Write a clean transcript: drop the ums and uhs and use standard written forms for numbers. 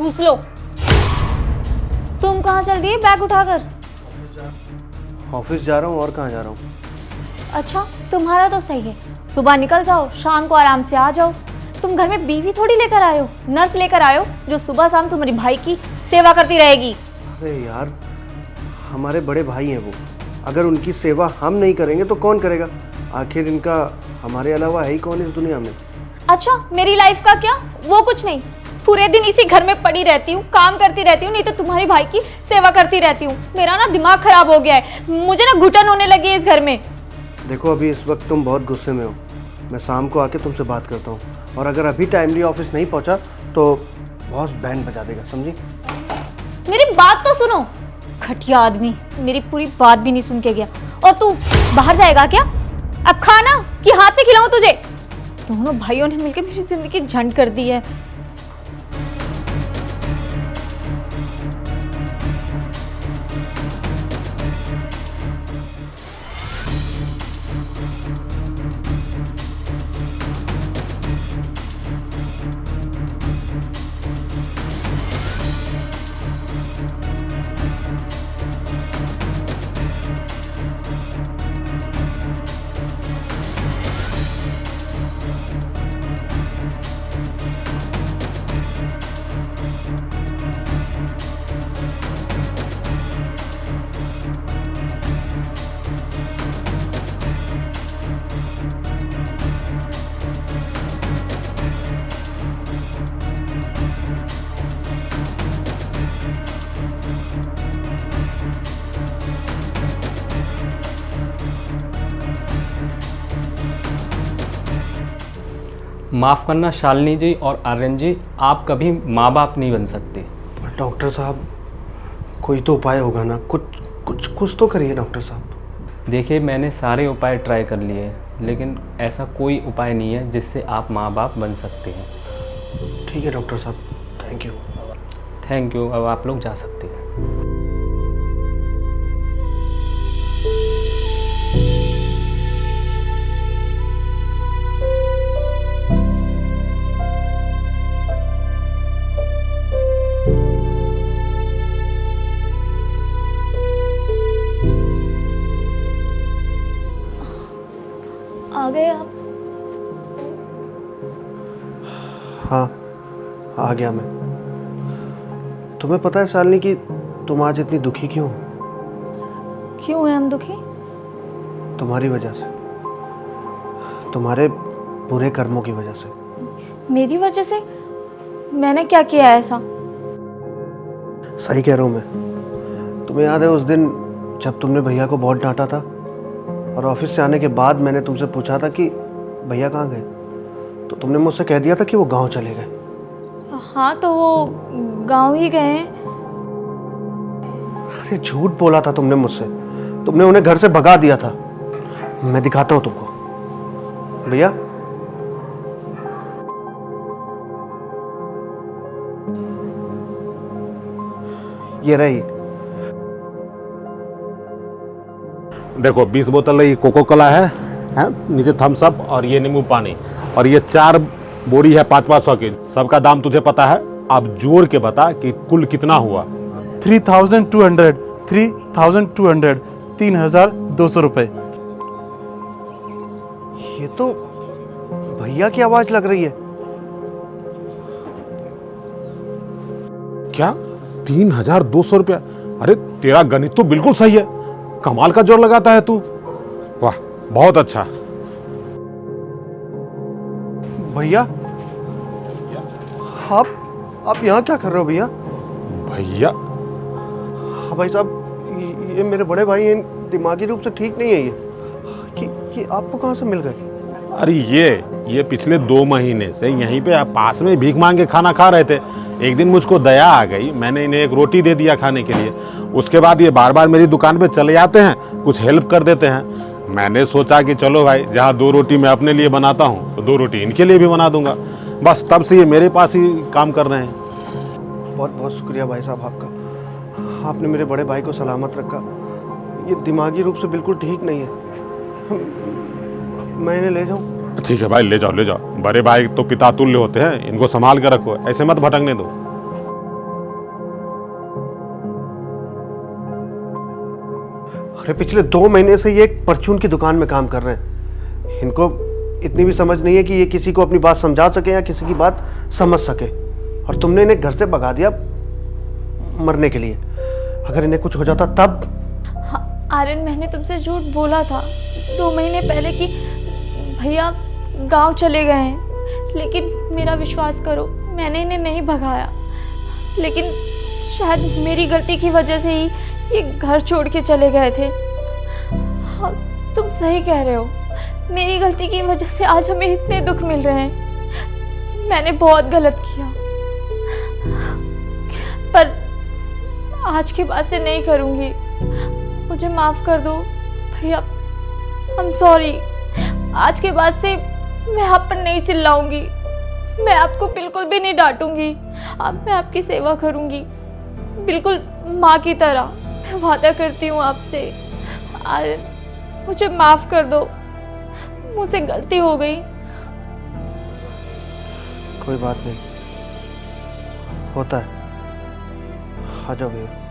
ठूस लो। तुम कहाँ चल दिए बैग उठाकर? ऑफिस जा रहा हूँ। और कहाँ जा रहा हूँ? अच्छा, तुम्हारा तो सही है, सुबह निकल जाओ, शाम को आराम से आ जाओ। तुम घर में बीवी थोड़ी लेकर आए हो, नर्स लेकर आए हो जो सुबह शाम तुम्हारी भाई की सेवा करती रहेगी। अरे यार, हमारे बड़े भाई हैं वो, अगर उनकी सेवा हम नहीं करेंगे तो कौन करेगा? आखिर इनका हमारे अलावा है ही कौन इस दुनिया में? अच्छा, मेरी लाइफ का क्या? वो कुछ नहीं, पूरे दिन इसी घर में पड़ी रहती हूँ, काम करती रहती हूँ, नहीं तो तुम्हारी भाई की सेवा करती रहती हूँ। मेरा ना दिमाग खराब हो गया है, मुझे ना घुटन होने लगी है इस घर में। देखो, अभी इस वक्त तुम बहुत गुस्से में हो, मैं शाम को आके तुमसे बात करता हूँ, और अगर अभी टाइमली ऑफिस नहीं पहुँचा तो बॉस बैंड बजा देगा, समझी? मेरी बात तो सुनो। घटिया आदमी, मेरी पूरी बात भी नहीं सुन के गया। और तू बाहर जाएगा क्या? अब खाना कि हाथ से खिलाऊं तुझे? दोनों भाइयों ने मिलकर मेरी जिंदगी झंड कर दी है। माफ़ करना शालिनी जी और आर्यन जी, आप कभी माँ बाप नहीं बन सकते। डॉक्टर साहब, कोई तो उपाय होगा ना? कुछ तो करिए डॉक्टर साहब। देखिए, मैंने सारे उपाय ट्राई कर लिए हैं, लेकिन ऐसा कोई उपाय नहीं है जिससे आप माँ बाप बन सकते हैं। ठीक है डॉक्टर साहब, थैंक यू। थैंक यू, अब आप लोग जा सकते हैं। आ गए आप? हाँ, आ गया मैं। तुम्हें पता है शालिनी कि तुम आज इतनी दुखी क्यों हो? क्यों है हम दुखी? तुम्हारी वजह से, तुम्हारे बुरे कर्मों की वजह से। मेरी वजह से? मैंने क्या किया है ऐसा? सही कह रहा हूँ मैं। तुम्हें याद है उस दिन जब तुमने भैया को बहुत डांटा था, और ऑफिस से आने के बाद मैंने तुमसे पूछा था कि भैया कहाँ गए, तो तुमने मुझसे कह दिया था कि वो गांव चले गए। हाँ, तो वो गांव ही गए हैं। अरे झूठ बोला था तुमने मुझसे, तुमने उन्हें घर से भगा दिया था। मैं दिखाता हूँ तुमको। भैया, ये रही। देखो, 20 बोतल ये कोको कोला है, नीचे थम्स अप, और ये नींबू पानी, और ये 4 बोरी है 500-500 की। सबका दाम तुझे पता है, अब जोड़ के बता कि कुल कितना हुआ। 3200 3200 रुपए। ये तो भैया की आवाज लग रही है। क्या 3200 रुपया? अरे तेरा गणित तो बिल्कुल सही है, कमाल का जोर लगाता है तू। वाह, बहुत अच्छा। भैया, आप यहाँ क्या कर रहे हो भैया? भैया? हाँ भाई साहब, ये मेरे बड़े भाई हैं, दिमागी रूप से ठीक नहीं है ये। कि आपको कहाँ से मिल गए? अरे ये पिछले 2 महीने से यहीं पे पास में भीख मांग के खाना खा रहे थे। एक दिन मुझको दया आ गई, मैंने इन्हें एक रोटी दे दिया खाने के लिए। उसके बाद ये बार बार मेरी दुकान पे चले आते हैं, कुछ हेल्प कर देते हैं। मैंने सोचा कि चलो भाई, जहाँ 2 रोटी मैं अपने लिए बनाता हूँ तो 2 रोटी इनके लिए भी बना दूंगा। बस तब से ये मेरे पास ही काम कर रहे हैं। बहुत बहुत शुक्रिया भाई साहब आपका, आपने मेरे बड़े भाई को सलामत रखा। ये दिमागी रूप से बिल्कुल ठीक नहीं है। मैं इन्हें ले जाऊं? ठीक है भाई, ले जाओ ले जाओ। बड़े भाई तो पिता तुल्य होते हैं, इनको संभाल कर रखो, ऐसे मत भटकने दो। अरे पिछले 2 महीने से ये एक परचून की दुकान में काम कर रहे हैं। इनको इतनी भी समझ नहीं है कि ये किसी को अपनी बात समझा सके या किसी की बात समझ सके, और तुमने इन्हें घर से भगा दिया मरने के लिए। अगर इन्हें कुछ हो जाता तब? हाँ, आर्यन, मैंने तुमसे झूठ बोला था 2 महीने पहले कि भैया गांव चले गए हैं, लेकिन मेरा विश्वास करो, मैंने इन्हें नहीं भगाया। लेकिन शायद मेरी गलती की वजह से ही ये घर छोड़ के चले गए थे। हाँ, तुम सही कह रहे हो, मेरी गलती की वजह से आज हमें इतने दुख मिल रहे हैं। मैंने बहुत गलत किया, पर आज के बाद से नहीं करूँगी। मुझे माफ़ कर दो भैया, आई एम सॉरी। आज के बाद से मैं आप पर नहीं चिल्लाऊंगी, मैं आपको बिल्कुल भी नहीं डांटूंगी। अब मैं आपकी सेवा करूंगी, बिल्कुल माँ की तरह। मैं वादा करती हूँ आपसे। मुझे माफ़ कर दो, मुझसे गलती हो गई। कोई बात नहीं, होता है। आ जाओ भैया।